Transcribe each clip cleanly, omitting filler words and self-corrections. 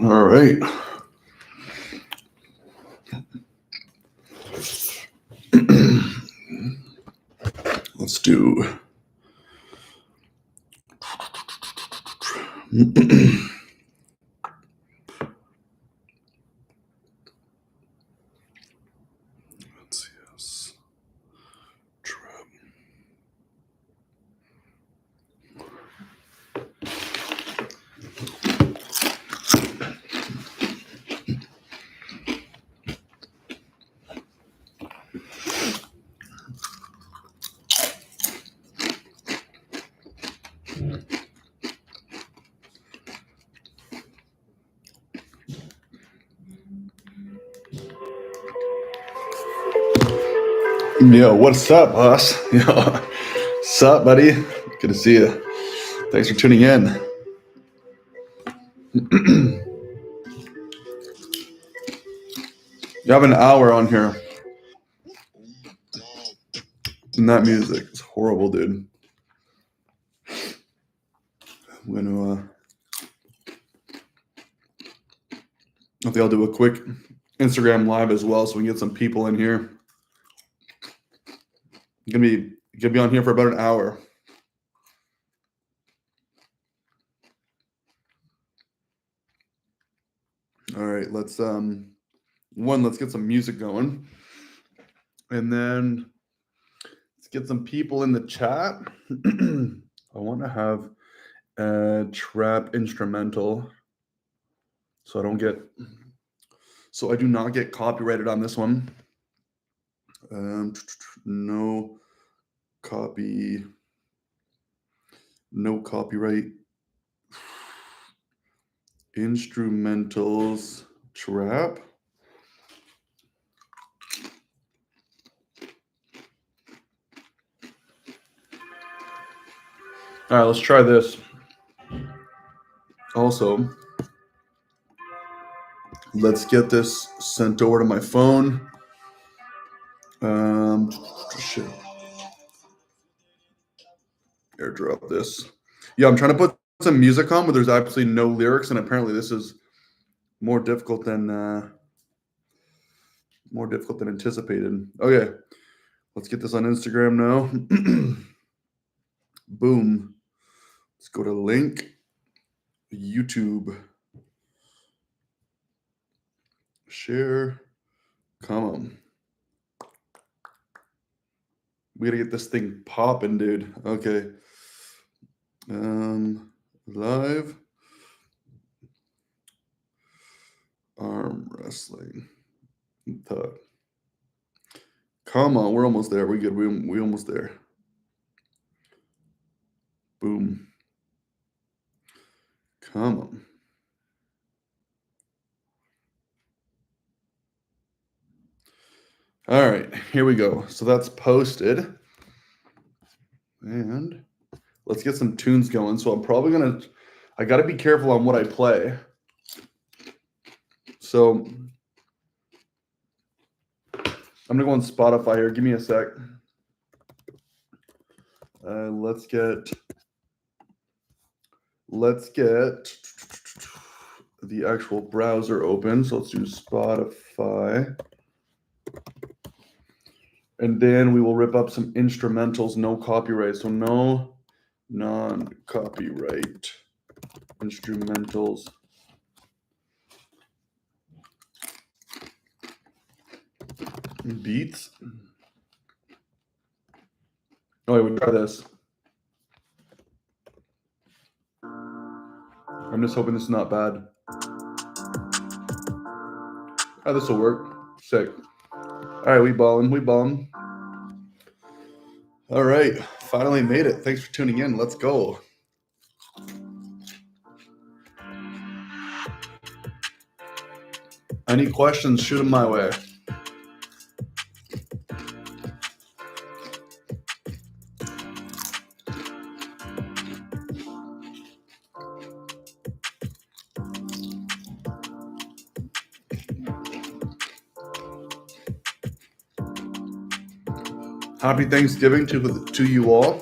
All right. Let's do. Let's see this. Trap. Yo, what's up, boss? Yo, what's up, buddy? Good to see you. Thanks for tuning in. You have an hour on here. And that music is horrible, dude. I'm gonna I think I'll do a quick Instagram live as well so we can get some people in here. Gonna be on here for about an hour. All right, let's get some music going. And then let's get some people in the chat. I want to have a trap instrumental so I do not get copyrighted on this one. No copyright. Instrumentals trap. All right, let's try this. Also, let's get this sent over to my phone. Shit. Airdrop this. Yeah, I'm trying to put some music on, but there's absolutely no lyrics, and apparently this is more difficult than anticipated. Okay, let's get this on Instagram now. Boom. Let's go to link. YouTube. Share. Come on. We gotta get this thing popping, dude. Okay. Live. Arm wrestling. Come on, we're almost there. We good. We almost there. Boom. Come on. All right, here we go. So that's posted. And let's get some tunes going. So I got to be careful on what I play. So I'm going to go on Spotify here. Give me a sec. Let's get the actual browser open. So let's do Spotify. And then we will rip up some instrumentals, no copyright. So no non-copyright instrumentals. Beats. Oh, we try this. I'm just hoping this is not bad. Oh, this will work. Sick. All right, we ballin'. All right, finally made it. Thanks for tuning in. Let's go. Any questions, shoot them my way. Happy Thanksgiving to you all.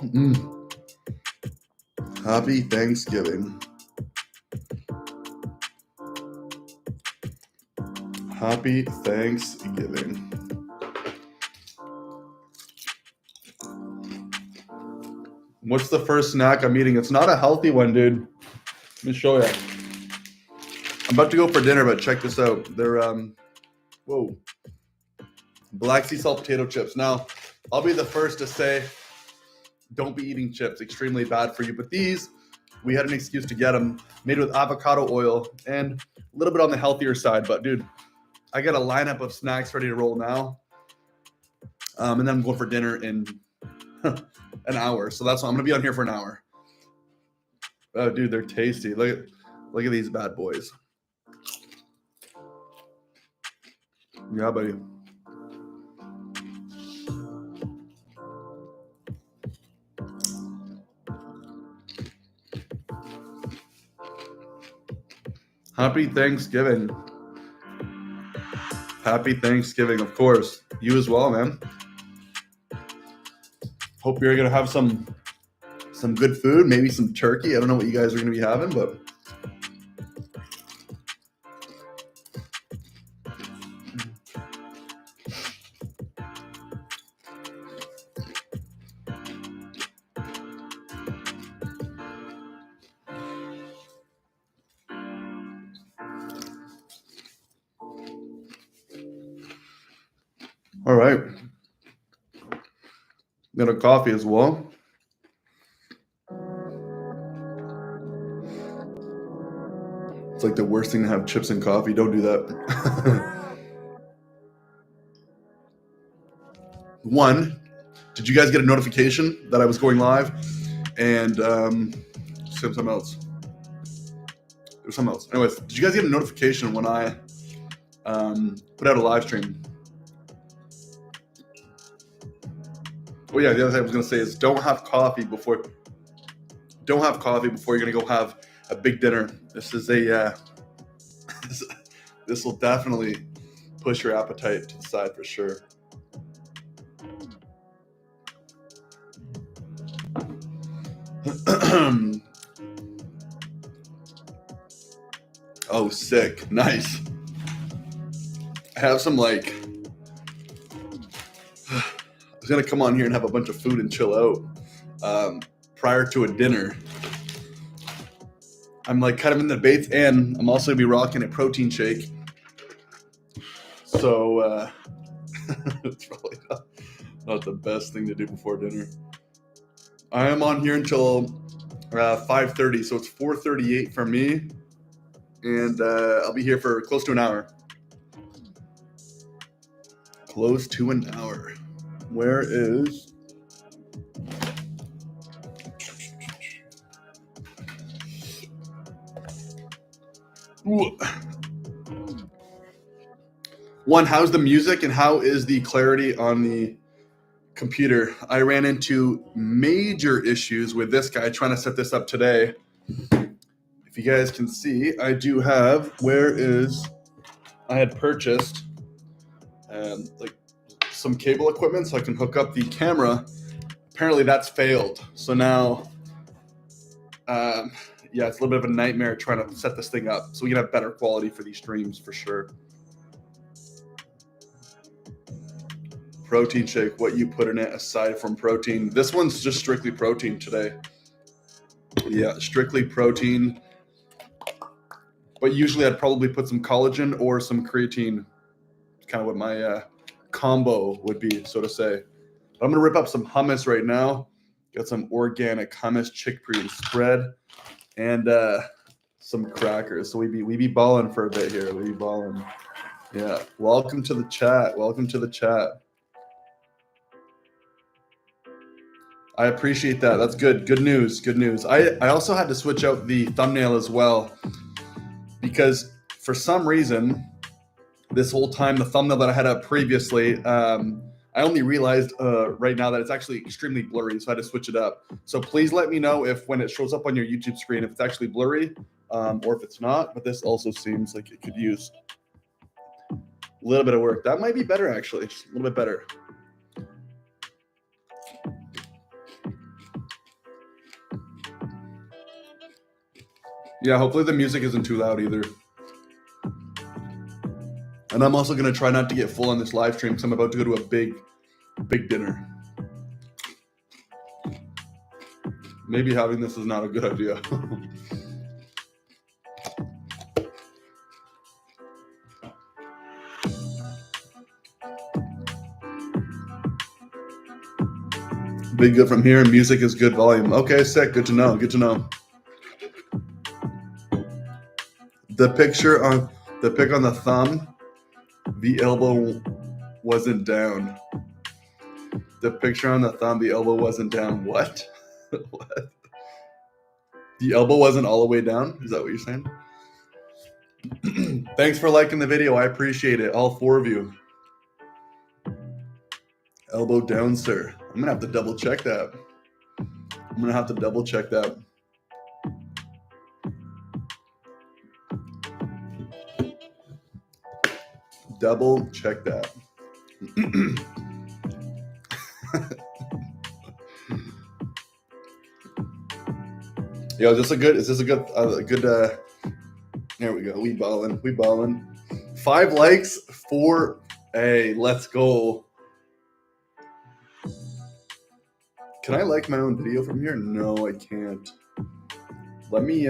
Happy Thanksgiving. Happy Thanksgiving. What's the first snack I'm eating? It's not a healthy one, dude. Let me show you. I'm about to go for dinner, but check this out. They're, whoa. Black sea salt potato chips. Now, I'll be the first to say, don't be eating chips. Extremely bad for you. But these, we had an excuse to get them. Made with avocado oil and a little bit on the healthier side. But, dude, I got a lineup of snacks ready to roll now. And then I'm going for dinner in an hour. So that's why I'm going to be on here for an hour. Oh, dude, they're tasty. Look at these bad boys. Yeah, buddy. Happy Thanksgiving. Happy Thanksgiving, of course. You as well, man. Hope you're going to have some good food, maybe some turkey. I don't know what you guys are going to be having, but all right. Got a coffee as well. It's like the worst thing to have chips and coffee. Don't do that. One, did you guys get a notification that I was going live? And something else. There's something else. Anyways, did you guys get a notification when I put out a live stream? Oh yeah, the other thing I was gonna say is don't have coffee before you're gonna go have a big dinner. This is a this will definitely push your appetite to the side for sure. Oh, sick. Nice. I have some I was gonna come on here and have a bunch of food and chill out prior to a dinner. I'm kind of in the debates, and I'm also gonna be rocking a protein shake. So it's probably not the best thing to do before dinner. I am on here until 5:30, so it's 4:38 for me, and I'll be here for close to an hour. Close to an hour. Where is... Ooh. One, how's the music and how is the clarity on the computer? I ran into major issues with this guy trying to set this up today. If you guys can see, I do have, I had purchased some cable equipment so I can hook up the camera. Apparently that's failed. So now, yeah, it's a little bit of a nightmare trying to set this thing up so we can have better quality for these streams for sure. Protein shake, what you put in it aside from protein. This one's just strictly protein today. Yeah, strictly protein. But usually I'd probably put some collagen or some creatine. Kind of what my combo would be, so to say. But I'm going to rip up some hummus right now. Got some organic hummus, chickpea spread, and some crackers. So we be balling for a bit here. We be balling. Yeah. Welcome to the chat. Welcome to the chat. I appreciate that. That's good. Good news. Good news. I also had to switch out the thumbnail as well because for some reason, this whole time, the thumbnail that I had up previously, I only realized right now that it's actually extremely blurry, so I had to switch it up. So please let me know if when it shows up on your YouTube screen, if it's actually blurry or if it's not. But this also seems like it could use a little bit of work. That might be better, actually. Just a little bit better. Yeah, hopefully the music isn't too loud either. And I'm also going to try not to get full on this live stream because I'm about to go to a big dinner. Maybe having this is not a good idea. Big good from here. Music is good volume. Okay, sick. Good to know. Good to know. The pic on the thumb, the elbow wasn't down. The picture on the thumb, the elbow wasn't down. What? What? The elbow wasn't all the way down? Is that what you're saying? Thanks for liking the video. I appreciate it. All 4 of you. Elbow down, sir. I'm going to have to double check that. Double check that. Yo, is this a good there we go. We ballin'. 5 likes for a let's go. Can I like my own video from here? No, I can't. Let me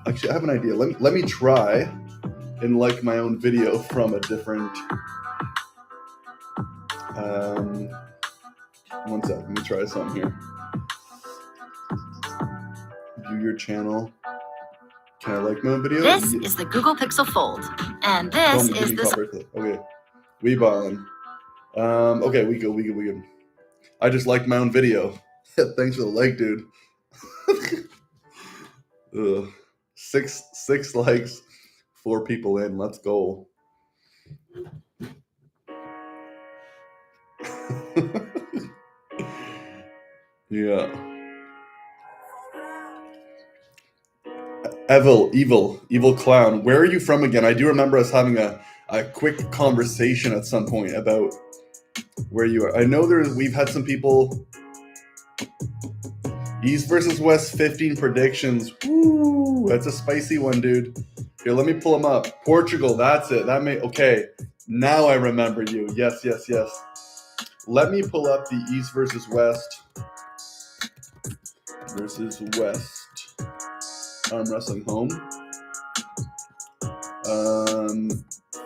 actually I have an idea. Let me try and like my own video from a different one sec. Let me try something here. View your channel. Can I like my own video? This is the Google Pixel Fold, and this is the... Okay, we ballin'. Okay, we good. I just liked my own video. Thanks for the like, dude. 6 likes, 4 people in. Let's go. Yeah. Evil clown. Where are you from again? I do remember us having a quick conversation at some point about where you are. I know we've had some people. East versus West 15 predictions. Woo, that's a spicy one, dude. Here, let me pull them up. Portugal, that's it. Okay. Now I remember you. Yes. Let me pull up the East versus West Armwrestling home.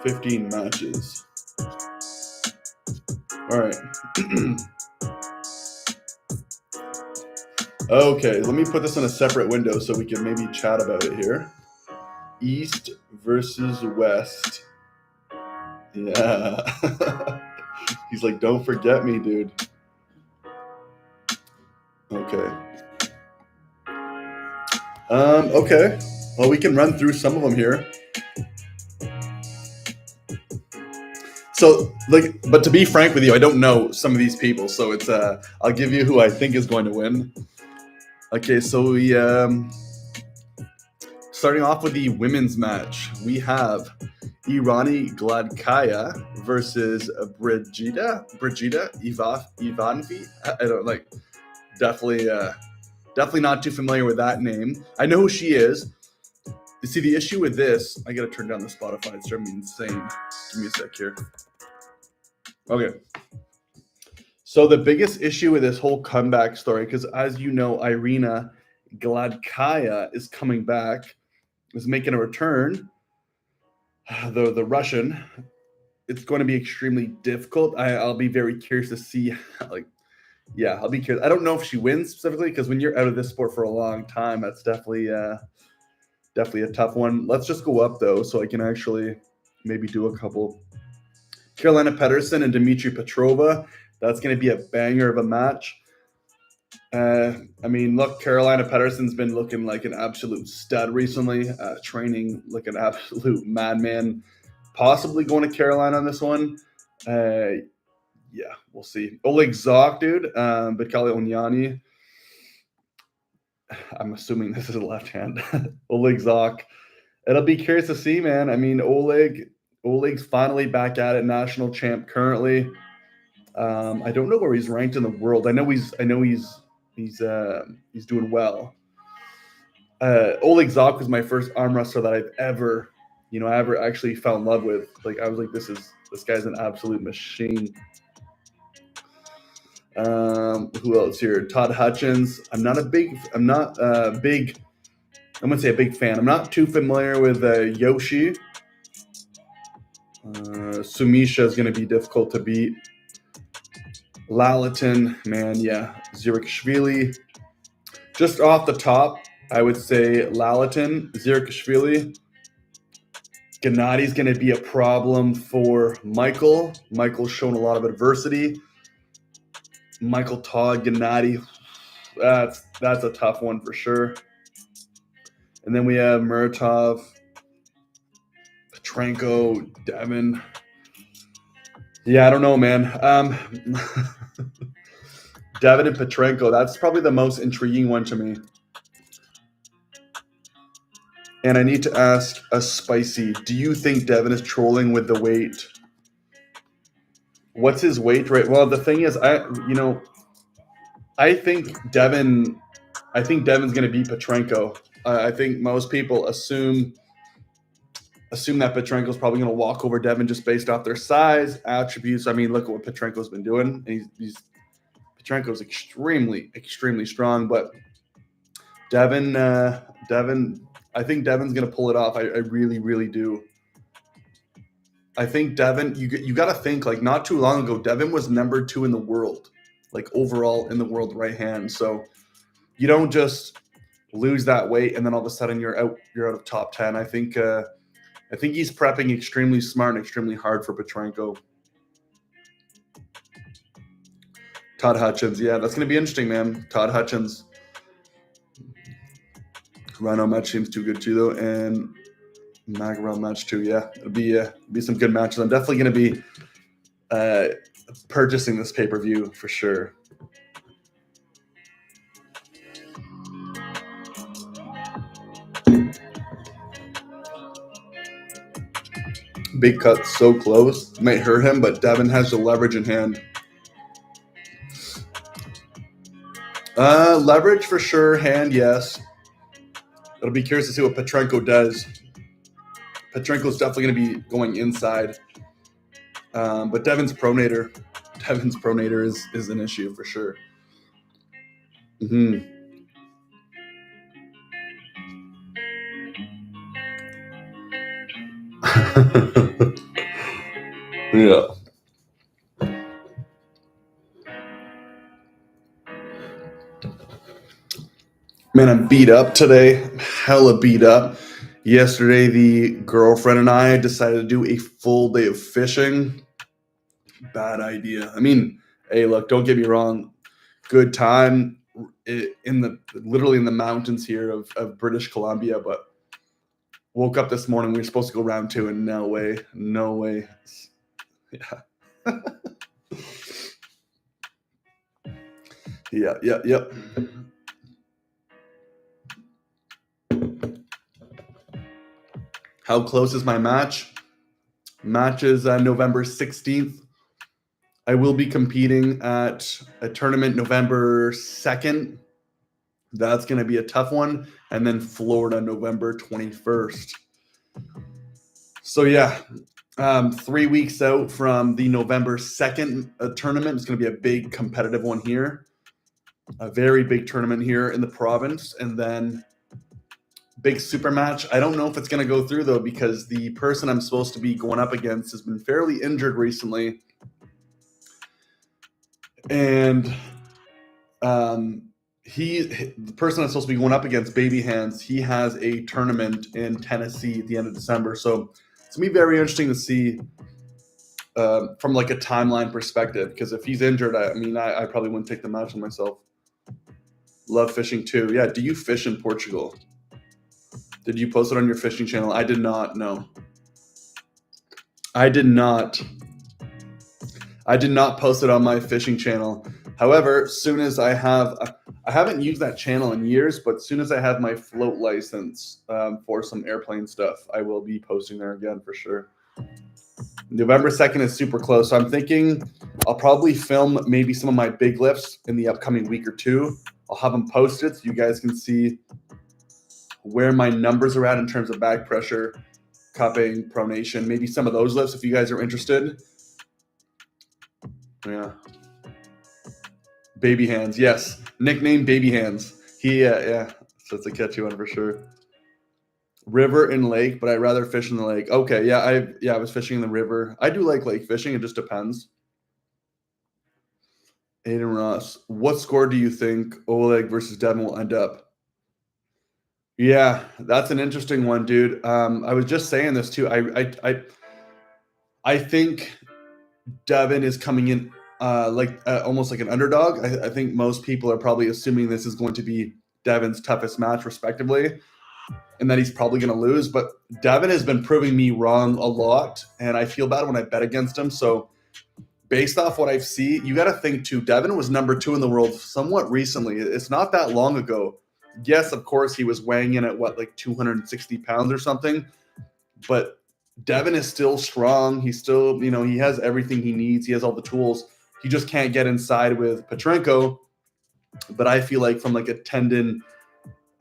15 matches. All right. Okay, let me put this in a separate window so we can maybe chat about it here. East versus West. Yeah. He's like, don't forget me, dude. Okay. Okay. Well, we can run through some of them here. So, but to be frank with you, I don't know some of these people, so it's I'll give you who I think is going to win. Okay, so we starting off with the women's match, we have Irani Gladkaya versus Brigida Ivanfi. I don't like. Definitely not too familiar with that name. I know who she is. You see, the issue with this, I gotta turn down the Spotify. It's driving me insane. Give me a sec here. Okay. So the biggest issue with this whole comeback story, because as you know, Irina Gladkaya is coming back, is making a return. The Russian, it's going to be extremely difficult. I'll be very curious to see, I'll be curious. I don't know if she wins specifically, because when you're out of this sport for a long time, that's definitely a tough one. Let's just go up though, so I can actually maybe do a couple. Carolina Pedersen and Dmitry Petrova. That's going to be a banger of a match. Look, Carolina Pedersen's been looking like an absolute stud recently, training like an absolute madman, possibly going to Carolina on this one. Yeah, we'll see. Oleg Zok, dude, Bakali Onyani. I'm assuming this is a left hand. Oleg Zok. It'll be curious to see, man. I mean, Oleg's finally back at it, national champ currently. I don't know where he's ranked in the world. I know he's doing well. Oleg Zok was my first arm wrestler that I've ever you know, I ever actually fell in love with. Like, I was like, this guy's an absolute machine. Who else here? Todd Hutchins. I'm not a big fan. I'm not too familiar with Yoshi. Sumisha is going to be difficult to beat. Lalatin, man, yeah. Zirikashvili. Just off the top, I would say Lalatin, Zirikashvili. Gennadi's going to be a problem for Michael. Michael's shown a lot of adversity. Michael Todd, Gennadi, that's a tough one for sure. And then we have Muratov, Petrenko, Devin. Yeah, I don't know, man. Devin and Petrenko, that's probably the most intriguing one to me. And I need to ask a spicy, do you think Devin is trolling with the weight? What's his weight rate? Well, the thing is, I think Devin's going to beat Petrenko. I think most people assume that Petrenko's probably going to walk over Devin just based off their size, attributes. I mean, look at what Petrenko's been doing. And Petrenko's extremely, extremely strong. But Devin, I think Devin's going to pull it off. I really, really do. I think Devin, you got to think, like, not too long ago, Devin was number 2 in the world, like overall in the world right hand. So you don't just lose that weight and then all of a sudden you're out of top 10. I think he's prepping extremely smart and extremely hard for Petrenko. Todd Hutchins, yeah, that's going to be interesting, man. Todd Hutchins. Rhino match seems too good too, though, and Magarel match too. Yeah, it'll be some good matches. I'm definitely going to be purchasing this pay-per-view for sure. Big cut so close. Might hurt him, but Devin has the leverage in hand. Leverage for sure. Hand, yes. It'll be curious to see what Petrenko does. Petrenko's definitely going to be going inside. But Devin's pronator is an issue for sure. Mm-hmm. Yeah. Man, I'm beat up today. Hella beat up. Yesterday, the girlfriend and I decided to do a full day of fishing. Bad idea. I mean, hey, look, don't get me wrong. Good time literally in the mountains here of British Columbia, but woke up this morning. We were supposed to go round 2, and no way. Yeah. Yep. How close is my match? Match is November 16th. I will be competing at a tournament November 2nd. That's going to be a tough one. And then Florida, November 21st. So, yeah, 3 weeks out from the November 2nd tournament. It's going to be a big competitive one here. A very big tournament here in the province. And then big super match. I don't know if it's going to go through, though, because the person I'm supposed to be going up against has been fairly injured recently. And the person I'm supposed to be going up against, Baby Hands, he has a tournament in Tennessee at the end of December. So it's going to be very interesting to see from like a timeline perspective, because if he's injured, I probably wouldn't take the match on myself. Love fishing too. Yeah, do you fish in Portugal? Did you post it on your fishing channel? I did not, no. I did not post it on my fishing channel. However, soon as I haven't used that channel in years, but as soon as I have my float license for some airplane stuff, I will be posting there again for sure. November 2nd is super close. So I'm thinking I'll probably film maybe some of my big lifts in the upcoming week or 2. I'll have them posted so you guys can see where my numbers are at in terms of back pressure cupping, pronation, maybe some of those lifts if you guys are interested. Yeah. Baby hands, yes. Nickname Baby Hands. Yeah. So it's a catchy one for sure. River and lake, but I'd rather fish in the lake. Okay, yeah, I was fishing in the river. I do like lake fishing. It just depends. Aiden Ross, what score do you think Oleg versus Devin will end up? Yeah, that's an interesting one, dude. I was just saying this too. I think Devin is coming in almost like an underdog. I think most people are probably assuming this is going to be Devin's toughest match, respectively, and that he's probably going to lose. But Devin has been proving me wrong a lot, and I feel bad when I bet against him. So based off what I've seen, you got to think too, Devin was number 2 in the world somewhat recently. It's not that long ago. Yes, of course, he was weighing in at like 260 pounds or something, but Devin is still strong. He's still, he has everything he needs. He has all the tools. He just can't get inside with Petrenko. But I feel like from like a tendon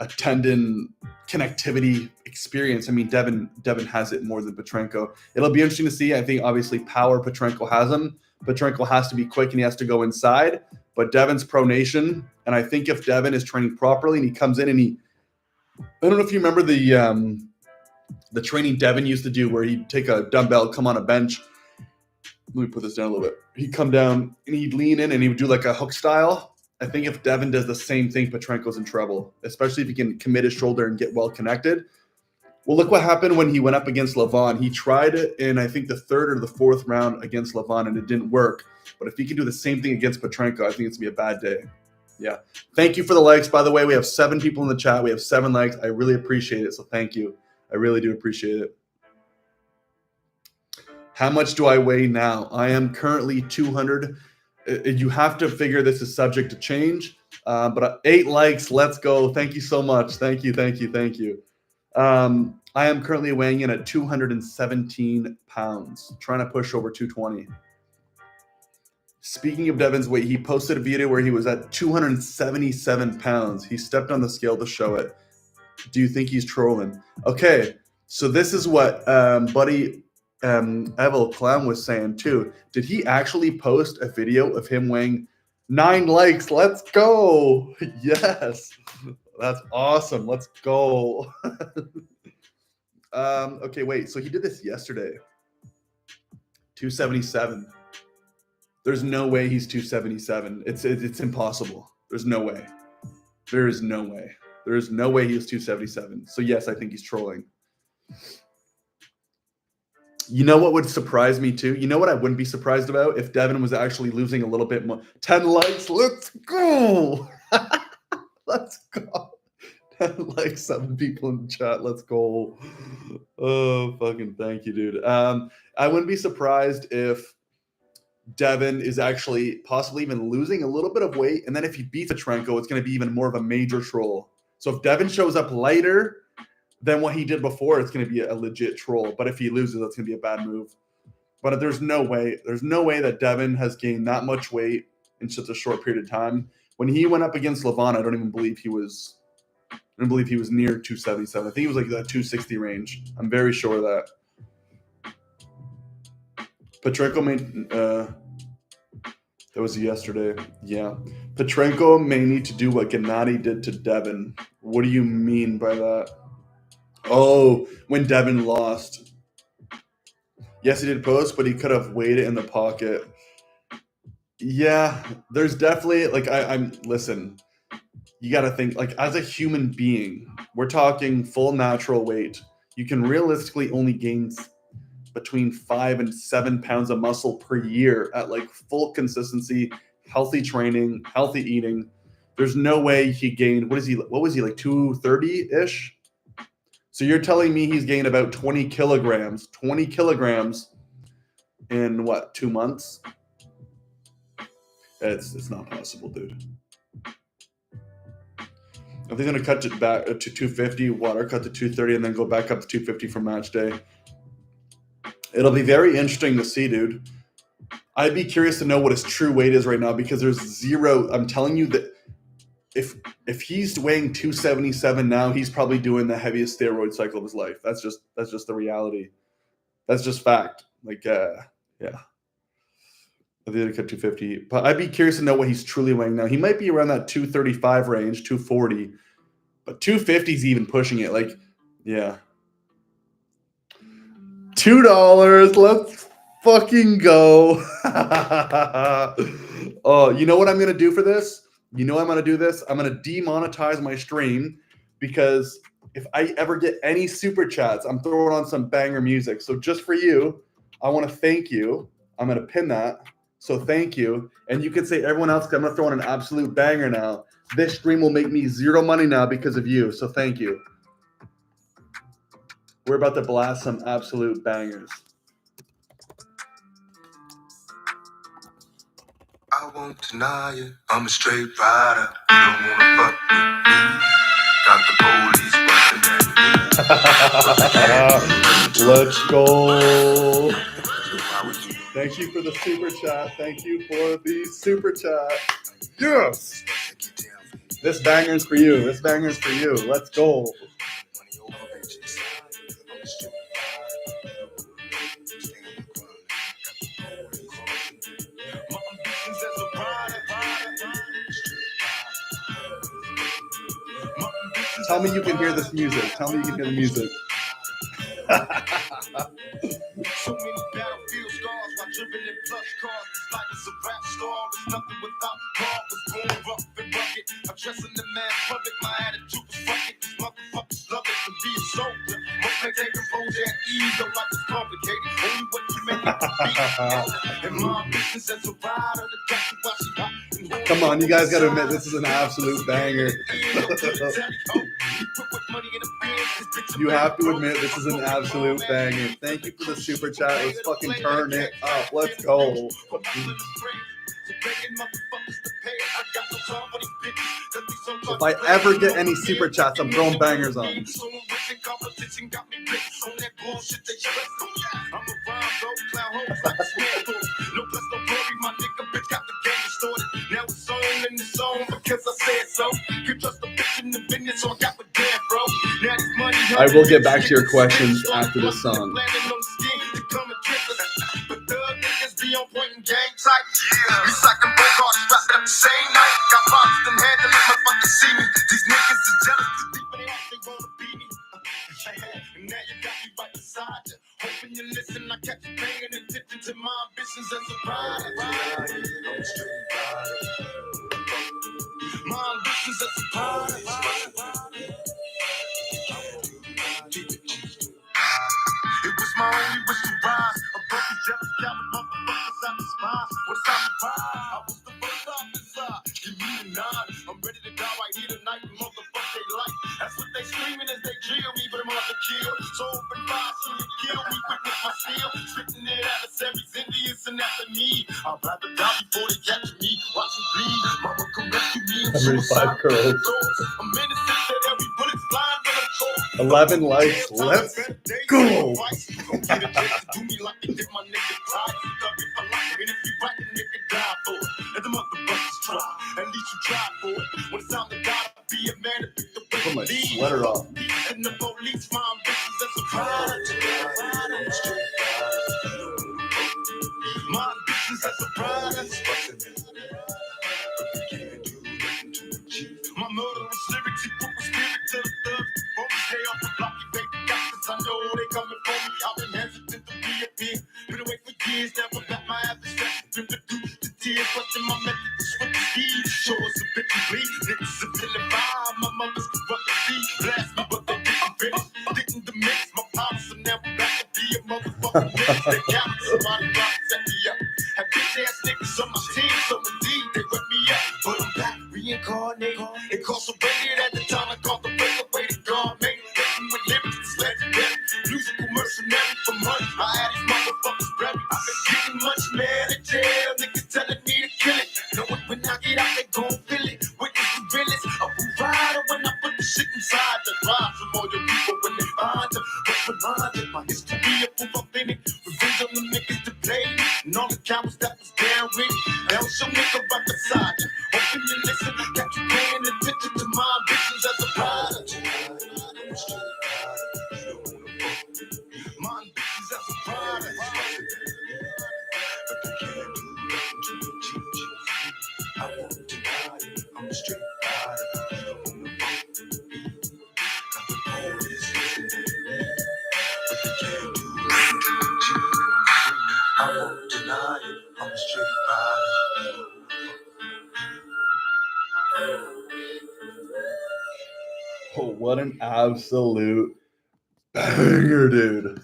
connectivity experience, I mean, Devin has it more than Petrenko. It'll be interesting to see. I think obviously power, Petrenko has him. Petrenko has to be quick and he has to go inside. But Devin's pronation, and I think if Devin is training properly and he comes in and I don't know if you remember the training Devin used to do where he'd take a dumbbell, come on a bench. Let me put this down a little bit. He'd come down and he'd lean in and he would do like a hook style. I think if Devin does the same thing, Petrenko's in trouble, especially if he can commit his shoulder and get well connected. Well, look what happened when he went up against Levon. He tried it in, I think, the 3rd or the 4th round against Levon, and it didn't work. But if he can do the same thing against Petrenko, I think it's going to be a bad day. Yeah. Thank you for the likes. By the way, we have 7 people in the chat. We have 7 likes. I really appreciate it, so thank you. I really do appreciate it. How much do I weigh now? I am currently 200. You have to figure this is subject to change. But 8 likes. Let's go. Thank you so much. Thank you. I am currently weighing in at 217 pounds, trying to push over 220. Speaking of Devin's weight, he posted a video where he was at 277 pounds. He stepped on the scale to show it. Do you think he's trolling? Okay, so this is what buddy Evil Clown was saying too. Did he actually post a video of him weighing 9 likes? Let's go. Yes. That's awesome. Let's go. Okay, wait. So he did this yesterday. 277. There's no way he's 277. It's impossible. There's no way. There is no way. There is no way he was 277. So yes, I think he's trolling. You know what would surprise me too? You know what I wouldn't be surprised about? If Devin was actually losing a little bit more. 10 likes. Let's go. Let's go. 10 likes, 7 people in the chat. Let's go. Oh, fucking thank you, dude. I wouldn't be surprised if Devin is actually possibly even losing a little bit of weight. And then if he beats Petrenko, it's going to be even more of a major troll. So if Devin shows up lighter than what he did before, it's going to be a legit troll. But if he loses, that's going to be a bad move. But there's no way that Devin has gained that much weight in such a short period of time. When he went up against Levon, I don't believe he was near 277. I think he was like that 260 range. I'm very sure of that. Petrenko made that was yesterday. Yeah. Petrenko may need to do what Gennady did to Devin. What do you mean by that? Oh, when Devin lost. Yes, he did post, but he could have weighed it in the pocket. Yeah, there's definitely listen, you got to think as a human being, we're talking full natural weight. You can realistically only gain between 5 and 7 pounds of muscle per year at full consistency, healthy training, healthy eating. There's no way he gained, what was he 230-ish? So you're telling me he's gained about 20 kilograms in 2 months? It's not possible, dude. If they're going to cut it back to 250, water cut to 230, and then go back up to 250 for match day. It'll be very interesting to see, dude. I'd be curious to know what his true weight is right now because there's zero. I'm telling you that if he's weighing 277 now, he's probably doing the heaviest steroid cycle of his life. That's just the reality. That's just fact. Like, yeah. I think I cut 250, but I'd be curious to know what he's truly weighing now. He might be around that 235 range, 240, but 250 is even pushing it. Like, yeah. $2. Let's fucking go. Oh, you know what I'm going to do for this? You know I'm going to do this? I'm going to demonetize my stream because if I ever get any super chats, I'm throwing on some banger music. So just for you, I want to thank you. I'm going to pin that. So thank you. And you can say everyone else, I'm going to throw in an absolute banger now. This stream will make me zero money now because of you. So thank you. We're about to blast some absolute bangers. I won't deny it. I'm a straight rider. You don't wanna fuck with me. Got the police busting at me. Let's go. Thank you for the super chat. Thank you for the super chat. Yes. This banger's for you. This banger's for you. Let's go. Tell me you can hear this music. Tell me you can hear the music. So many battlefield scars while driven in plush cars. This life is a rap star. It's nothing without God. Was born rough and rugged. I'm dressing the man public. My attitude was fucking. These motherfuckers love it to be a soldier. Most they take composure at ease. Though life is complicated. Only what you make it to be. And my business as a rider. The doctor while she hot. Come on, you guys got to admit this is an absolute banger. You have to admit this is an absolute banger. Thank you for the super chat. Let's fucking turn it up. Let's go. If I ever get any super chats, I'm throwing bangers on. Now it's on in the zone because I said so. You trust the bitch in the business, so I got with damn, bro. Now this money. I will get back to your questions after this song. But the niggas be on point and game tight. Yeah. We sucking both hearts wrapped up the same night. Got boxed and handled it, motherfuckers see me. These niggas is jealous, cause deep in their heart they wanna be me. And now you got me right beside you. Hoping you listen, I catch you paying attention to my ambitions as a rider. My ambitions as a rider. It was my only wish to rise. A broken jealous guy with motherfuckers I despise. What's time to ride? I was the first officer. Give me a nod. I'm ready to die right here tonight. Motherfuck they like. That's what they screaming as they drill me, but I'm on the kill. So open fire, so you kill me quick with my steel. Spitting it out of series, Indians and after me. I'd rather die before they catch me. Watch me bleed. Mama come rescue me. Every 5 curls. I'm innocent that every bullet's blind when I'm told. 11 likes. Let's go. Put my sweater on. And the police, my ambitions as a rider. My ambitions as a rider. My murderous lyrics, he put my spirit to the thugs. Stay off the block, you baby got this. I know they coming for me. I've been hesitant to be a big. Been away for years, never got my average stress. Been reduced to tears, busting my method to switch the speed. Show us a bit of bleed. Niggas are feeling vibe. My mother's corrupt the seed. Blast me, but they didn't finish. Didn't diminish my powers, so now I'm back to be a motherfucking bitch. They got me, somebody got to set me up. Had bitch ass niggas on my team, so indeed they rip me up. But I'm back, reincarnated. Incarcerated at the time I called the place away to God, mate. With lyrics, it's legendary. Musical mercenary for money. I had these motherfuckers ready. I've been getting much mad at jail. Niggas telling me to kill it. Knowing when I get out, they gon' feel it. Witness the realest. A rider when I put the shit inside the drive. From all your people when they find you. But reminded my history of who I've been in. Revenge on the niggas that played me. And all the cowards that was down with it. Now show nigga right beside you. Hoping you listen. Got you paying attention. street fighter. On the got the police listening to me, but they can't do nothing to you. I won't deny it. I'm a street fighter. Oh, what an absolute banger, dude.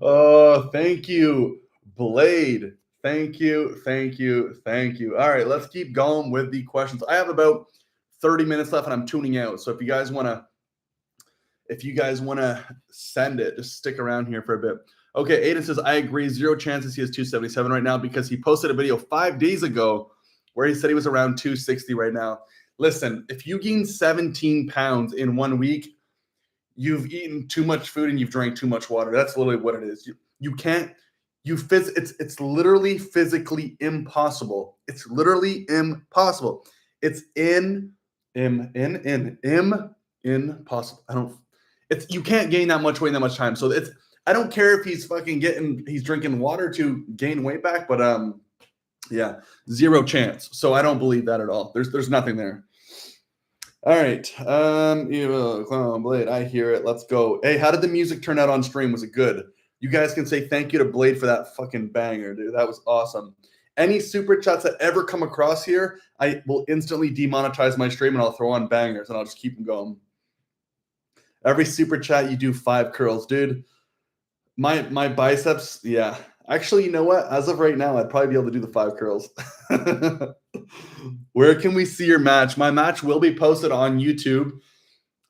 Oh, thank you, Blade. Thank you, thank you, thank you. All right, let's keep going with the questions. I have about 30 minutes left and I'm tuning out. So if you guys want to send it, just stick around here for a bit. Okay, Aiden says, I agree. 0 chances he has 277 right now because he posted a video 5 days ago where he said he was around 260 right now. Listen, if you gain 17 pounds in 1 week, you've eaten too much food and you've drank too much water. That's literally what it is. You can't, it's literally physically impossible. It's literally impossible. It's impossible. You can't gain that much weight in that much time. So I don't care if he's drinking water to gain weight back, but yeah, 0 chance. So I don't believe that at all. There's nothing there. All right. Evil Clown Blade, I hear it. Let's go. Hey, how did the music turn out on stream? Was it good? You guys can say thank you to Blade for that fucking banger, dude. That was awesome. Any super chats that ever come across here, I will instantly demonetize my stream and I'll throw on bangers and I'll just keep them going. Every super chat you do 5 curls, dude. My biceps, yeah. Actually, you know what? As of right now, I'd probably be able to do the 5 curls. Where can we see your match? My match will be posted on YouTube.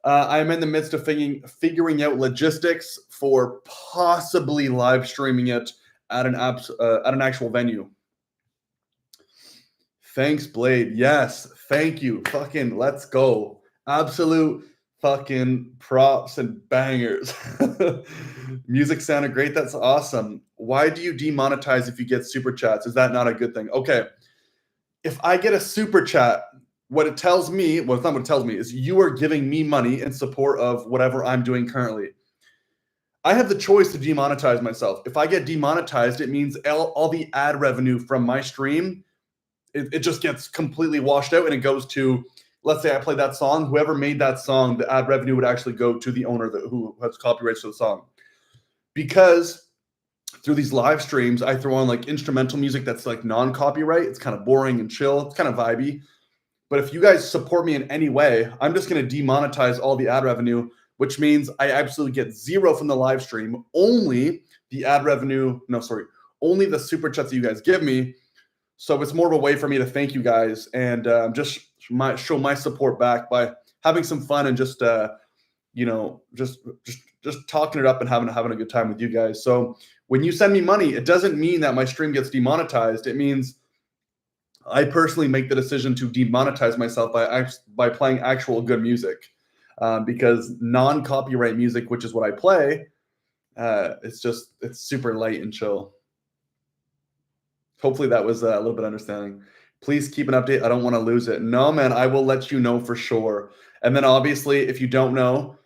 I'm in the midst of figuring out logistics for possibly live streaming it at an actual venue. Thanks, Blade. Yes, thank you. Fucking let's go. Absolute fucking props and bangers. Music sounded great. That's awesome. Why do you demonetize if you get super chats? Is that not a good thing? Okay. If I get a super chat, what it tells me, well, it's not what it tells me, is you are giving me money in support of whatever I'm doing currently. I have the choice to demonetize myself. If I get demonetized, it means all the ad revenue from my stream, it just gets completely washed out and it goes to, let's say I play that song, whoever made that song, the ad revenue would actually go to the owner who has copyrights to the song. Because through these live streams, I throw on like instrumental music that's like non-copyright. It's kind of boring and chill. It's kind of vibey. But if you guys support me in any way, I'm just going to demonetize all the ad revenue, which means I absolutely get 0 from the live stream. Only the ad revenue, only the super chats that you guys give me. So it's more of a way for me to thank you guys and just show my support back by having some fun and just talking it up and having a good time with you guys. So when you send me money, it doesn't mean that my stream gets demonetized. It means I personally make the decision to demonetize myself by playing actual good music, because non-copyright music, which is what I play, it's super light and chill. Hopefully that was a little bit understanding. Please keep an update. I don't want to lose it. No, man, I will let you know for sure. And then obviously, if you don't know,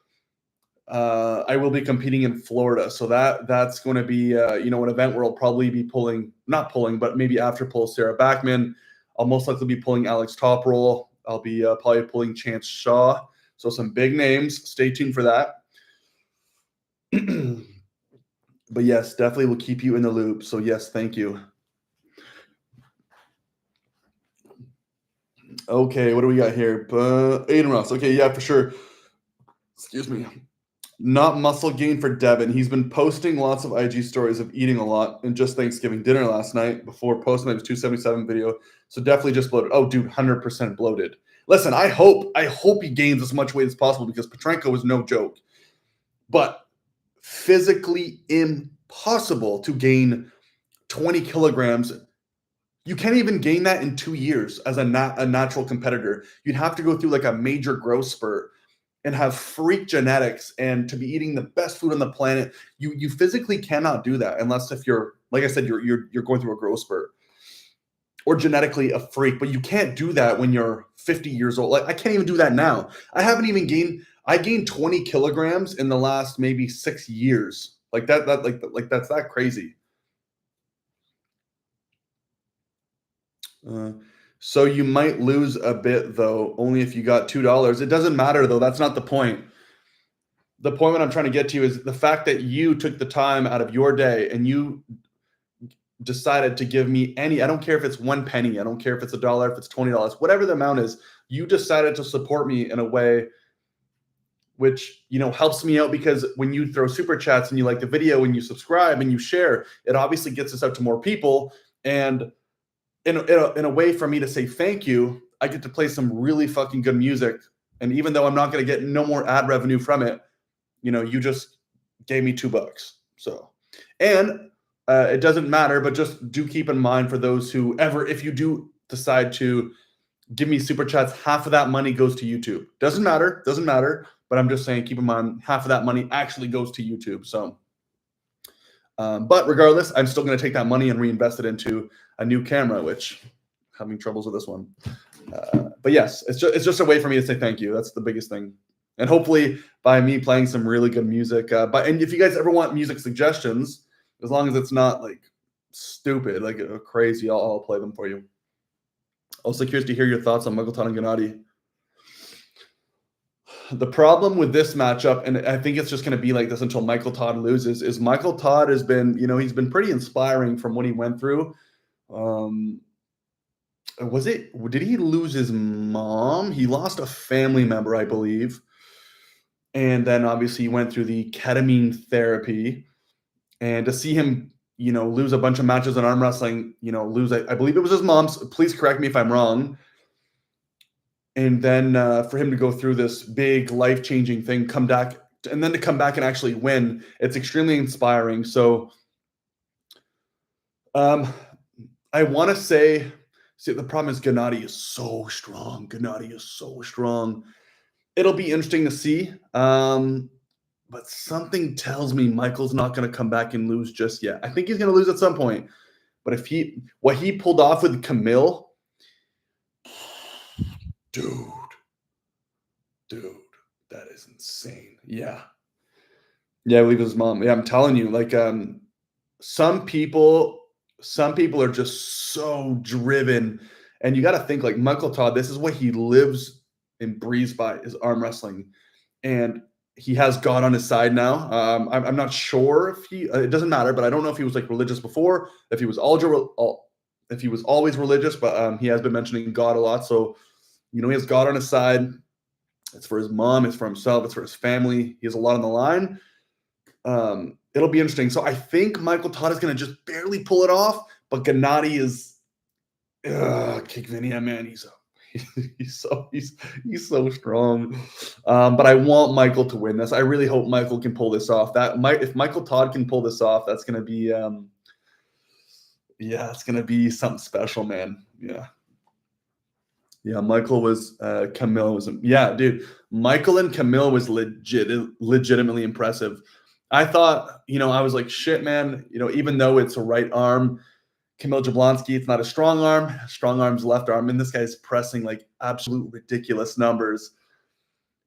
I will be competing in Florida. So that's going to be, an event where I'll probably be but maybe after pull Sarah Backman. I'll most likely be pulling Alex Toproll. I'll be probably pulling Chance Shaw. So some big names. Stay tuned for that. But yes, definitely will keep you in the loop. So yes, thank you. Okay, what do we got here? Aiden Ross. Okay, yeah, for sure. Excuse me. Not muscle gain for Devin. He's been posting lots of IG stories of eating a lot and just Thanksgiving dinner last night before posting his 277 video. So definitely just bloated. Oh, dude, 100% bloated. Listen, I hope he gains as much weight as possible because Petrenko is no joke. But physically impossible to gain 20 kilograms. You can't even gain that in 2 years as a natural competitor. You'd have to go through like a major growth spurt and have freak genetics and to be eating the best food on the planet. You physically cannot do that unless if you're, like I said, you're going through a growth spurt or genetically a freak. But you can't do that when you're 50 years old. Like I can't even do that now. I gained 20 kilograms in the last maybe 6 years. Like that's that crazy. So you might lose a bit, though, only if you got $2. It doesn't matter, though. That's not the point. The point what I'm trying to get to is the fact that you took the time out of your day and you decided to give me I don't care if it's 1 penny, I don't care if it's $1, if it's $20, whatever the amount is, you decided to support me in a way which, helps me out, because when you throw super chats and you like the video and you subscribe and you share, it obviously gets us out to more people. And in a way for me to say thank you, I get to play some really fucking good music. And even though I'm not going to get no more ad revenue from it, you just gave me $2. So, and it doesn't matter, but just do keep in mind for those who if you do decide to give me super chats, half of that money goes to YouTube. Doesn't matter. But I'm just saying, keep in mind, half of that money actually goes to YouTube. So, but regardless, I'm still going to take that money and reinvest it into a new camera, which I'm having troubles with this one. But yes, it's just a way for me to say thank you. That's the biggest thing. And hopefully by me playing some really good music. And if you guys ever want music suggestions, as long as it's not like stupid, like crazy, I'll play them for you. Also curious to hear your thoughts on Michael Todd and Gennady. The problem with this matchup, and I think it's just going to be like this until Michael Todd loses, is Michael Todd has been, he's been pretty inspiring from what he went through. Did he lose his mom? He lost a family member, I believe. And then obviously he went through the ketamine therapy. And to see him, lose a bunch of matches in arm wrestling, lose, I believe it was his mom's. Please correct me if I'm wrong. And then for him to go through this big life-changing thing, come back and and actually win, it's extremely inspiring. So I want to say, the problem is Gennady is so strong. It'll be interesting to see. But something tells me Michael's not going to come back and lose just yet. I think he's going to lose at some point. But what he pulled off with Camille, dude, that is insane. Yeah, I believe his mom. Yeah, I'm telling you, like, some people are just so driven, and you got to think like Michael Todd. This is what he lives and breathes by, is arm wrestling, and he has God on his side now. I'm not sure if it doesn't matter, but I don't know if he was like religious before, if he was always religious, but he has been mentioning God a lot. So, he has God on his side. It's for his mom, it's for himself, it's for his family. He has a lot on the line. It'll be interesting. So I think Michael Todd is going to just barely pull it off, but Gennady is Kickvinia, man. He's so strong. But I want Michael to win this. I really hope Michael can pull this off. If Michael Todd can pull this off, that's going to be it's going to be something special, man. Yeah, Michael was Camille was dude. Michael and Camille was legitimately impressive. I thought, I was like, shit, man. Even though it's a right arm, Camille Jablonski, it's not a strong arm. Strong arm's left arm, and this guy's pressing like absolute ridiculous numbers.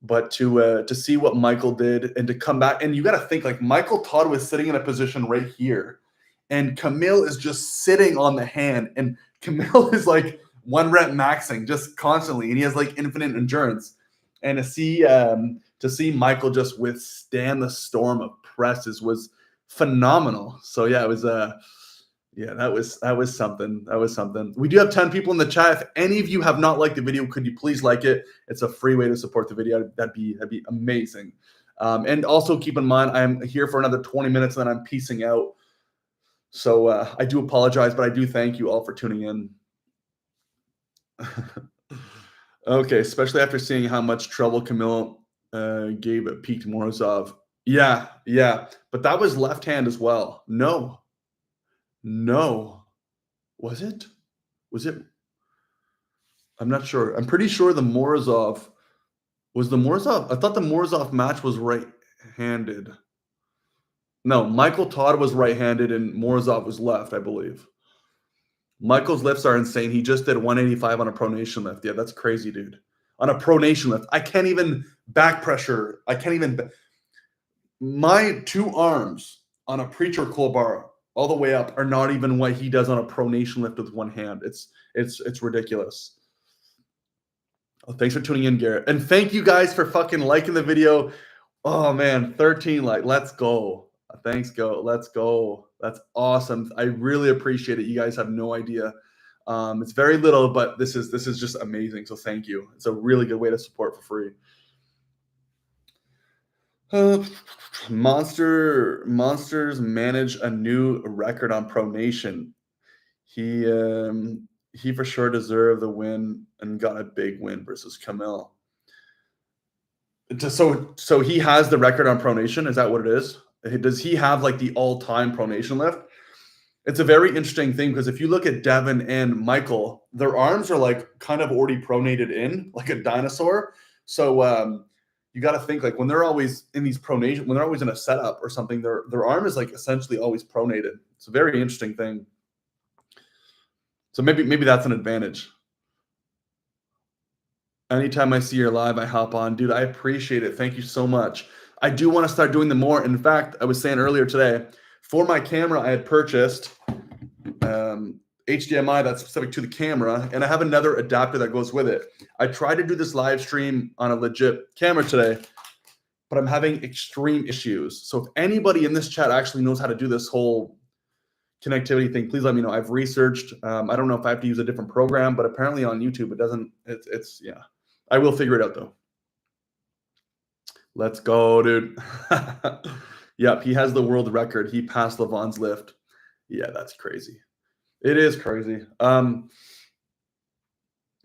But to see what Michael did and to come back, and you got to think like Michael Todd was sitting in a position right here, and Camille is just sitting on the hand, and Camille is like 1 rep maxing just constantly, and he has like infinite endurance. And to see Michael just withstand the storm of presses was phenomenal. So yeah, it was that was something. We do have 10 people in the chat. If any of you have not liked the video, could you please like it? It's a free way to support the video. That'd be amazing. And also keep in mind, I'm here for another 20 minutes and then I'm peacing out. So I do apologize, but I do thank you all for tuning in. Okay, especially after seeing how much trouble Camille gave at Pete Morozov. Yeah, but that was left hand as well. No, was it? I'm not sure. I'm pretty sure the Morozov was the Morozov. I thought the Morozov match was right-handed. No, Michael Todd was right-handed and Morozov was left, I believe. Michael's lifts are insane. He just did 185 on a pronation lift. Yeah, that's crazy, dude. On a pronation lift. I can't even back pressure. My 2 arms on a preacher curl bar all the way up are not even what he does on a pronation lift with one hand. It's ridiculous. Well, thanks for tuning in, Garrett. And thank you guys for fucking liking the video. Oh man, 13 like, let's go. Thanks, go. Let's go. That's awesome. I really appreciate it. You guys have no idea. It's very little, but this is just amazing. So thank you. It's a really good way to support for free. Monsters manage a new record on pronation. He for sure deserved the win and got a big win versus Camille. So he has the record on pronation. Is that what it is? Does he have like the all-time pronation lift? It's a very interesting thing because if you look at Devin and Michael, their arms are like kind of already pronated in like a dinosaur. So you got to think like when they're always in these pronation, when they're always in a setup or something, their arm is like essentially always pronated. It's a very interesting thing. So maybe that's an advantage. Anytime I see you're live, I hop on. Dude, I appreciate it. Thank you so much. I do want to start doing them more. In fact, I was saying earlier today, for my camera, I had purchased HDMI that's specific to the camera, and I have another adapter that goes with it. I tried to do this live stream on a legit camera today, but I'm having extreme issues. So if anybody in this chat actually knows how to do this whole connectivity thing, please let me know. I've researched. I don't know if I have to use a different program, but apparently on YouTube it doesn't. It's yeah. I will figure it out though. Let's go, dude. Yep, he has the world record. He passed Levon's lift. Yeah, that's crazy. It is crazy.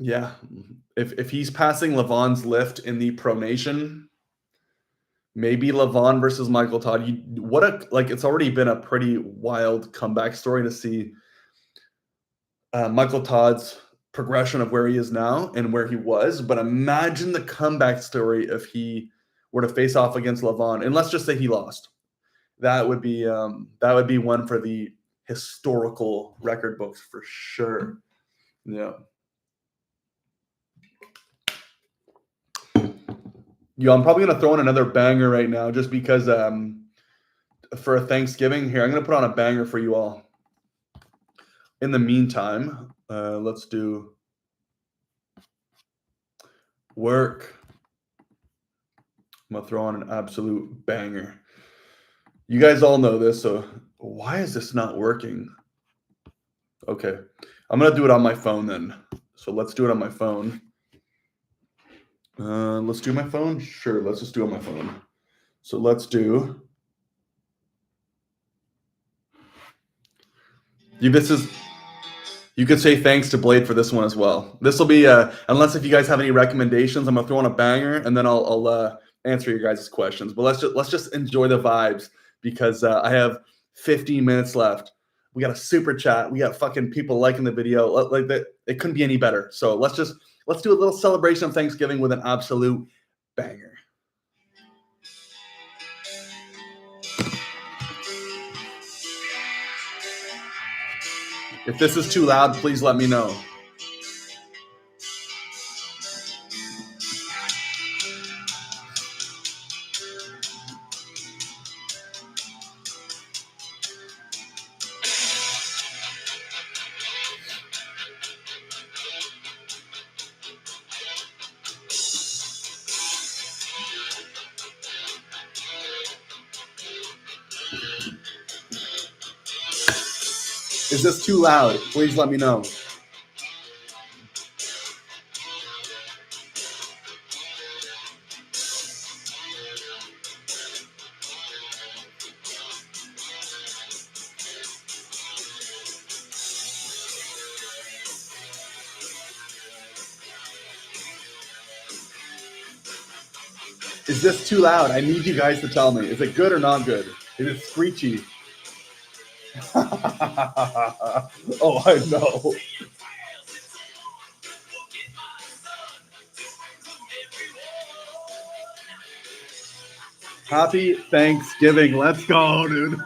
Yeah, if he's passing Levon's lift in the pronation, maybe Levon versus Michael Todd. It's already been a pretty wild comeback story to see Michael Todd's progression of where he is now and where he was. But imagine the comeback story if he were to face off against Levon, and let's just say he lost. That would be one for the historical record books for sure. Yeah. Yo, I'm probably gonna throw in another banger right now just because for a Thanksgiving here, I'm gonna put on a banger for you all. In the meantime, let's do work. I'm gonna throw on an absolute banger. You guys all know this, so why is this not working? Okay, I'm gonna do it on my phone then. So let's do it on my phone. Let's do my phone. Sure, let's just do it on my phone. So let's do. You could say thanks to Blade for this one as well. This will be unless if you guys have any recommendations, I'm gonna throw on a banger and then I'll answer your guys' questions. But let's just enjoy the vibes because I have 15 minutes left. We got a super chat. We got fucking people liking the video. Like that, it couldn't be any better. So let's do a little celebration of Thanksgiving with an absolute banger. If this is too loud, please let me know. Is this too loud? Please let me know. Is this too loud? I need you guys to tell me. Is it good or not good? Is it screechy? Oh, I know. Happy Thanksgiving. Let's go, dude.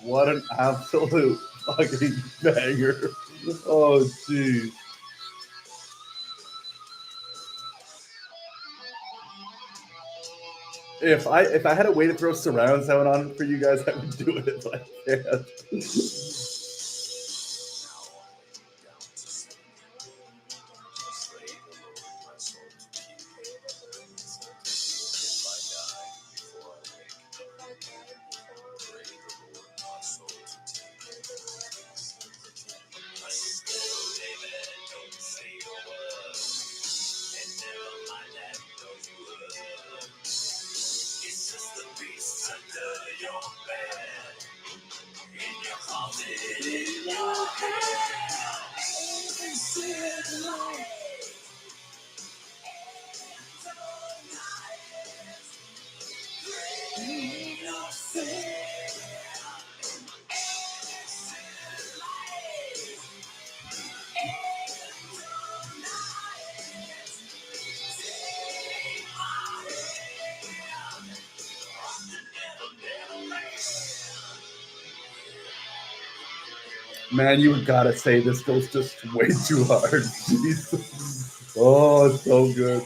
What an absolute fucking banger. Oh, jeez. If I had a way to throw surround sound on for you guys, I would do it, but I can't. Man, you gotta say this goes just way too hard. Jesus. Oh, it's so good.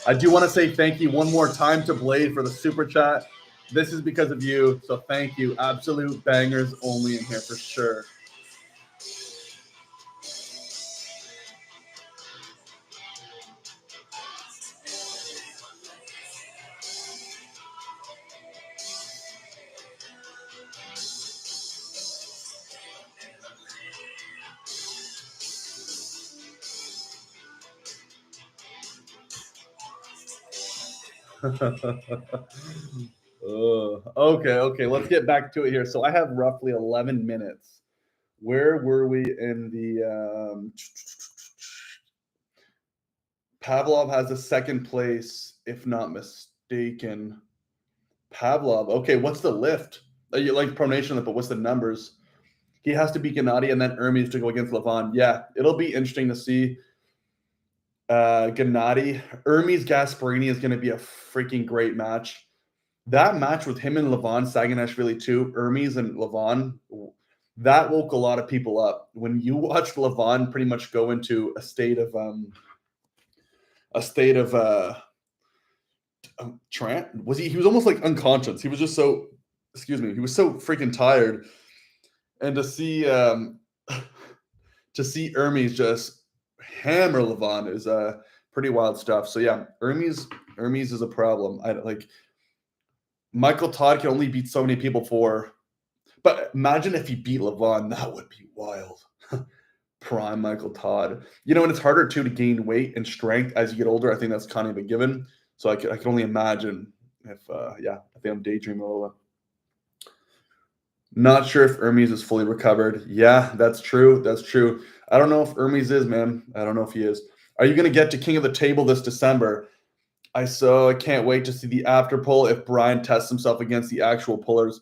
I do want to say thank you one more time to Blade for the super chat. This is because of you, so thank you. Absolute bangers only in here for sure. Okay, let's get back to it here. So I have roughly 11 minutes. Where were we in the Pavlov has a second place, if not mistaken. Pavlov. Okay, what's the lift? You like pronation lift, but what's the numbers? He has to beat Gennady and then Hermes to go against Levon. Yeah, it'll be interesting to see. Gennady, Hermes Gasparini is going to be a freaking great match. That match with him and Levon Saganashvili too, Hermes and Levon, that woke a lot of people up. When you watched Levon pretty much go into a state of trance, he was almost like unconscious. He was just so, he was so freaking tired. And to see Hermes just hammer Levon is pretty wild stuff. So yeah, Hermes is a problem. I like Michael Todd can only beat so many people but imagine if he beat Levon, that would be wild. Prime Michael Todd. You know, and it's harder too to gain weight and strength as you get older. I think that's kind of a given. So I can only imagine if I think I'm daydreaming a little bit. Not sure if Hermes is fully recovered. Yeah, that's true. That's true. I don't know if Hermes is, man. I don't know if he is. Are you going to get to King of the Table this December? I can't wait to see the after pull if Brian tests himself against the actual pullers.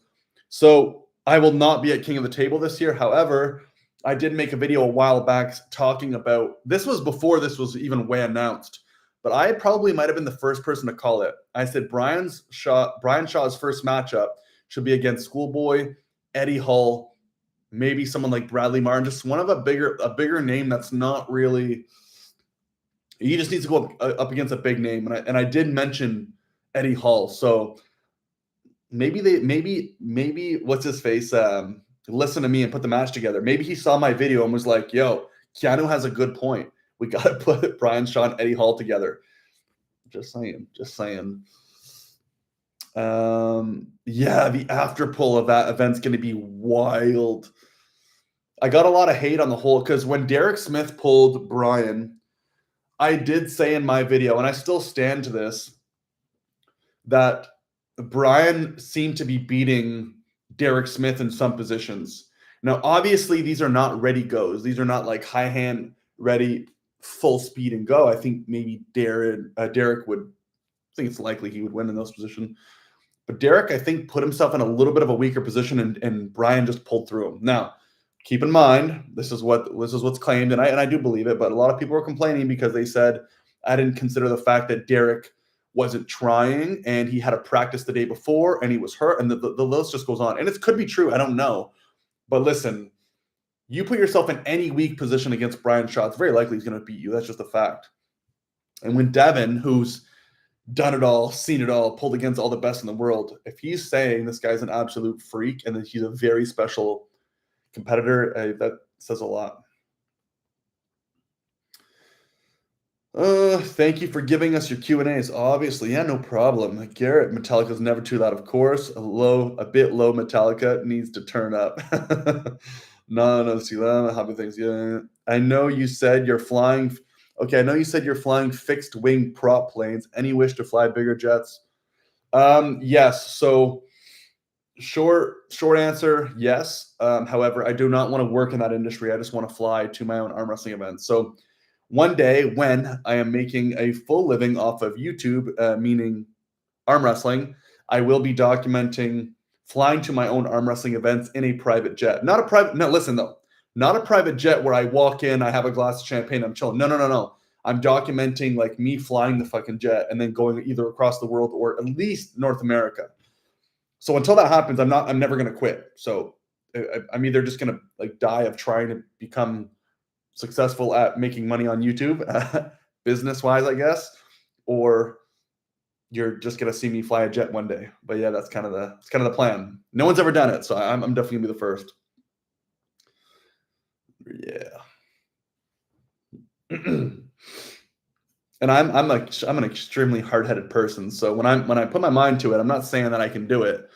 So I will not be at King of the Table this year. However, I did make a video a while back talking about, this was before this was even way announced, but I probably might have been the first person to call it. I said Brian Shaw's first matchup should be against Schoolboy, Eddie Hall, maybe someone like Bradley Martin, just one of a bigger name that's not really. He just needs to go up against a big name, and I did mention Eddie Hall, so maybe what's his face listen to me and put the match together. Maybe he saw my video and was like, "Yo, Keanu has a good point. We got to put Brian Shaw and Eddie Hall together." Just saying. Yeah, the after pull of that event's going to be wild. I got a lot of hate on the whole because when Derek Smith pulled Brian, I did say in my video, and I still stand to this, that Brian seemed to be beating Derek Smith in some positions. Now, obviously, these are not ready goes. These are not like high hand ready, full speed and go. I think maybe Derek would. I think it's likely he would win in those positions. But Derek, I think, put himself in a little bit of a weaker position, and Brian just pulled through him. Now, keep in mind, this is what's claimed, and I do believe it. But a lot of people were complaining because they said I didn't consider the fact that Derek wasn't trying and he had a practice the day before and he was hurt, and the list just goes on. And it could be true. I don't know. But listen, you put yourself in any weak position against Brian Shaw, it's very likely he's going to beat you. That's just a fact. And when Devin, who's done it all, seen it all, pulled against all the best in the world, if he's saying this guy's an absolute freak and that he's a very special competitor, that says a lot. Thank you for giving us your Q&As. Obviously, yeah, no problem. Garrett, Metallica's never too loud, of course. A bit low Metallica needs to turn up. No, Silama, happy things. Yeah. I know you said you're flying. Okay, I know you said you're flying fixed wing prop planes. Any wish to fly bigger jets? Yes. So short answer, yes. However, I do not want to work in that industry. I just want to fly to my own arm wrestling events. So one day when I am making a full living off of YouTube, meaning arm wrestling, I will be documenting flying to my own arm wrestling events in a private jet. Not a private jet where I walk in, I have a glass of champagne, I'm chilling. No. I'm documenting like me flying the fucking jet and then going either across the world or at least North America. So until that happens, I'm never going to quit. So I'm either just going to like die of trying to become successful at making money on YouTube, business-wise, I guess, or you're just gonna see me fly a jet one day. But yeah, that's kind of the plan. No one's ever done it, so I'm definitely gonna be the first. Yeah. And I'm an extremely hard-headed person. So when I put my mind to it, I'm not saying that I can do it.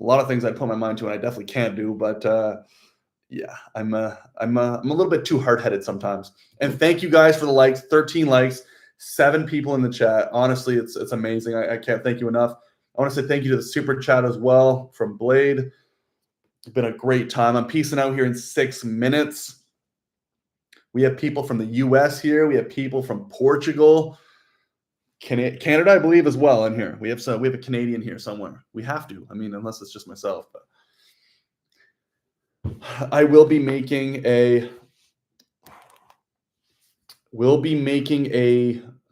A lot of things I put my mind to and I definitely can't do, but yeah, I'm a little bit too hard-headed sometimes. And thank you guys for the likes. 13 likes, 7 people in the chat. Honestly, it's amazing. I can't thank you enough. I want to say thank you to the super chat as well from Blade. It's been a great time. I'm peacing out here in 6 minutes. We have people from the US here. We have people from Portugal, Canada, I believe, as well in here. We have a Canadian here somewhere. We have to. I mean, unless it's just myself. But I will be making a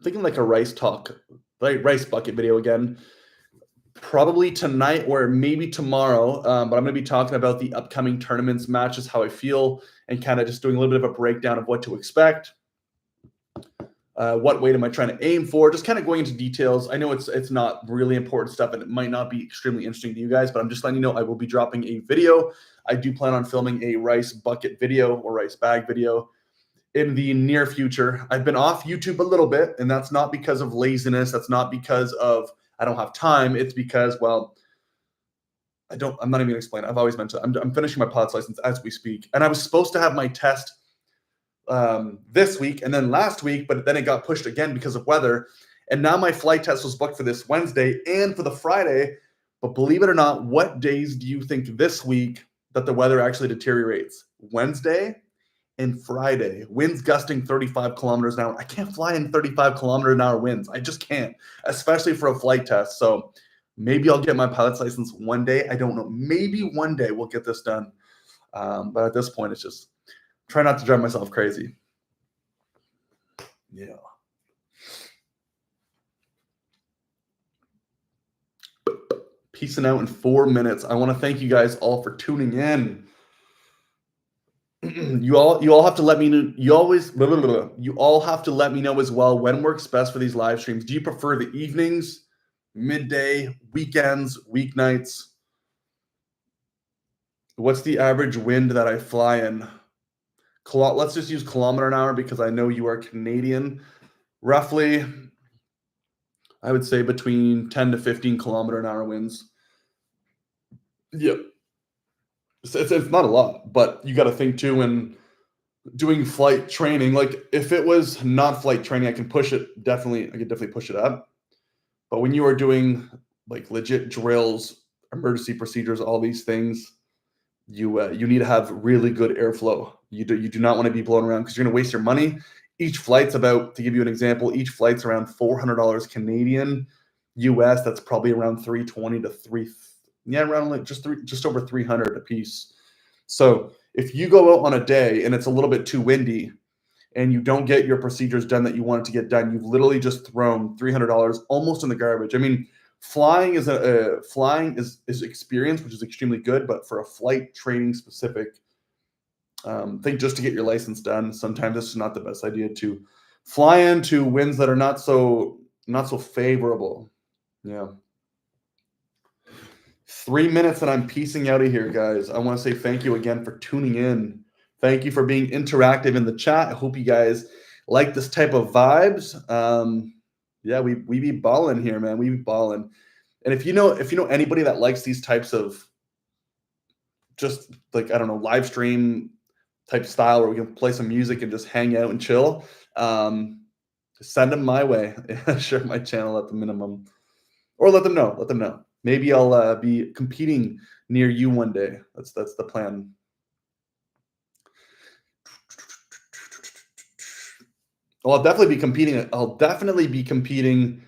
thinking like a rice bucket video again, probably tonight or maybe tomorrow. But I'm going to be talking about the upcoming tournaments, matches, how I feel, and kind of just doing a little bit of a breakdown of what to expect. What weight am I trying to aim for? Just kind of going into details. I know it's not really important stuff and it might not be extremely interesting to you guys, but I'm just letting you know I will be dropping a video. I do plan on filming a rice bucket video or rice bag video in the near future. I've been off YouTube a little bit, and that's not because of laziness. That's not because of I don't have time. It's because, well, I'm not even going to explain. I've always meant to. I'm finishing my pilot's license as we speak, and I was supposed to have my test this week and then last week, but then it got pushed again because of weather. And now my flight test was booked for this Wednesday and for the Friday. But believe it or not, what days do you think this week that the weather actually deteriorates? Wednesday and Friday. Winds gusting 35 kilometers an hour. I can't fly in 35 kilometer an hour winds. I just can't, especially for a flight test. So maybe I'll get my pilot's license one day. I don't know. Maybe one day we'll get this done. But at this point, it's just try not to drive myself crazy. Yeah. Peacing out in 4 minutes. I want to thank you guys all for tuning in. You all have to let me know. You all have to let me know as well when works best for these live streams. Do you prefer the evenings, midday, weekends, weeknights? What's the average wind that I fly in? Let's just use kilometer an hour because I know you are Canadian. Roughly, I would say between 10 to 15 kilometer an hour winds. Yep. It's not a lot, but you got to think too when doing flight training. Like if it was not flight training, I could definitely push it up. But when you are doing like legit drills, emergency procedures, all these things, you need to have really good airflow. You do not want to be blown around because you're going to waste your money. Each flight's about, to give you an example, each flight's around $400 Canadian. US, that's probably around $320 to around like just over 300 a piece. So if you go out on a day and it's a little bit too windy and you don't get your procedures done that you wanted to get done, you've literally just thrown $300 almost in the garbage. I mean, flying is experience, which is extremely good, but for a flight training specific thing, just to get your license done, sometimes this is not the best idea to fly into winds that are not so favorable. Yeah. 3 minutes and I'm piecing out of here, guys. I want to say thank you again for tuning in. Thank you for being interactive in the chat. I hope you guys like this type of vibes. Yeah, we be balling here, man. We be balling. And if you know anybody that likes these types of just like, I don't know, live stream type style where we can play some music and just hang out and chill, send them my way. Share my channel at the minimum. Or let them know. Let them know. Maybe I'll be competing near you one day. That's the plan. Well, I'll definitely be competing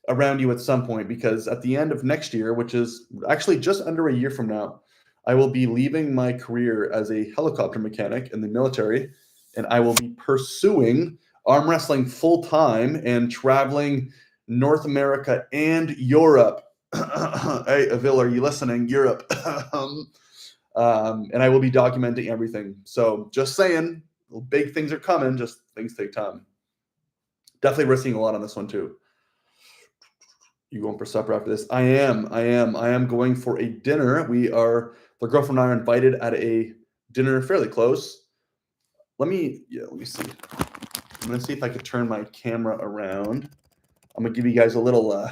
around you at some point, because at the end of next year, which is actually just under a year from now, I will be leaving my career as a helicopter mechanic in the military, and I will be pursuing arm wrestling full time and traveling North America and Europe. Hey, Avil, are you listening? Europe. And I will be documenting everything. So just saying, big things are coming, just things take time. Definitely risking a lot on this one too. You going for supper after this? I am going for a dinner. The girlfriend and I are invited at a dinner fairly close. Let me see. I'm gonna see if I could turn my camera around. I'm gonna give you guys a little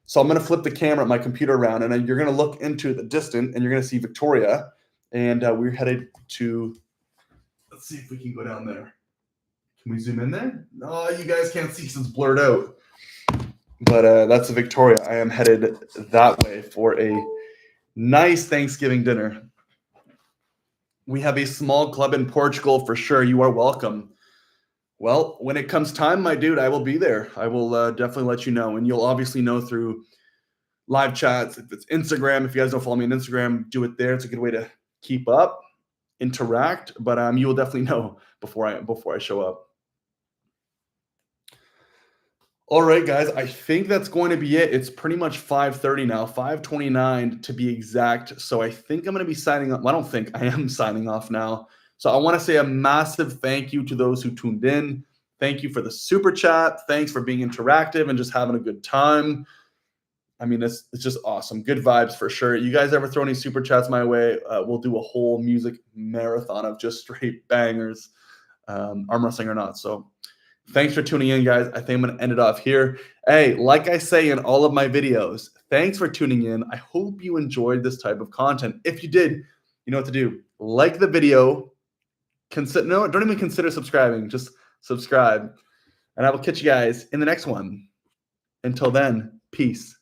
so I'm gonna flip the camera, my computer around, and then you're gonna look into the distance and you're gonna see Victoria. And we're headed to, let's see if we can go down there. Can we zoom in there? No, you guys can't see since it's blurred out. But that's Victoria. I am headed that way for a nice Thanksgiving dinner. We have a small club in Portugal for sure. You are welcome. Well, when it comes time, my dude, I will be there. I will definitely let you know. And you'll obviously know through live chats. If it's Instagram, if you guys don't follow me on Instagram, do it there. It's a good way to keep up, interact. But you will definitely know before I show up. All right, guys, I think that's going to be it. It's pretty much 5:30 now, 5:29 to be exact. So I think I'm going to be signing off. Well, I don't think I am signing off now. So I want to say a massive thank you to those who tuned in. Thank you for the super chat. Thanks for being interactive and just having a good time. I mean, it's just awesome. Good vibes for sure. You guys ever throw any super chats my way? We'll do a whole music marathon of just straight bangers, arm wrestling or not. So thanks for tuning in, guys. I think I'm going to end it off here. Hey, like I say in all of my videos, thanks for tuning in. I hope you enjoyed this type of content. If you did, you know what to do. Like the video. Don't even consider subscribing. Just subscribe. And I will catch you guys in the next one. Until then, peace.